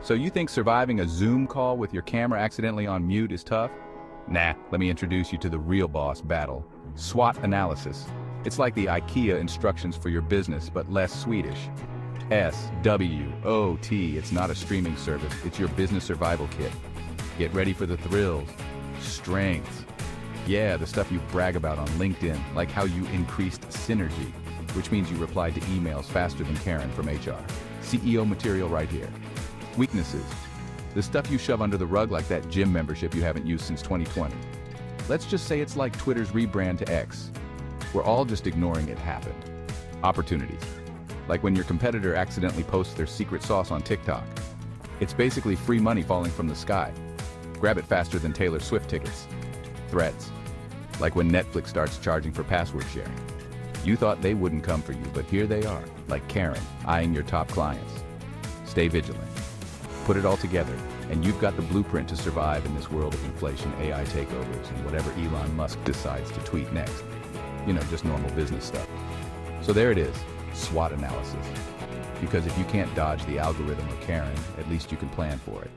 So you think surviving a Zoom call with your camera accidentally on mute is tough? Nah, let me introduce you to the real boss battle, SWOT Analysis. It's like the IKEA instructions for your business, but less Swedish. SWOT, it's not a streaming service, it's your business survival kit. Get ready for the thrills, strengths. Yeah, the stuff you brag about on LinkedIn, like how you increased synergy, which means you replied to emails faster than Karen from HR. CEO material right here. Weaknesses, the stuff you shove under the rug like that gym membership you haven't used since 2020. Let's just say it's like Twitter's rebrand to X. We're all just ignoring it happened. Opportunities, like when your competitor accidentally posts their secret sauce on TikTok. It's basically free money falling from the sky. Grab it faster than Taylor Swift tickets. Threats, like when Netflix starts charging for password sharing. You thought they wouldn't come for you, but here they are, like Karen, eyeing your top clients. Stay vigilant. Put it all together, and you've got the blueprint to survive in this world of inflation, AI takeovers, and whatever Elon Musk decides to tweet next. You know, just normal business stuff. So there it is, SWOT analysis. Because if you can't dodge the algorithm or Karen, at least you can plan for it.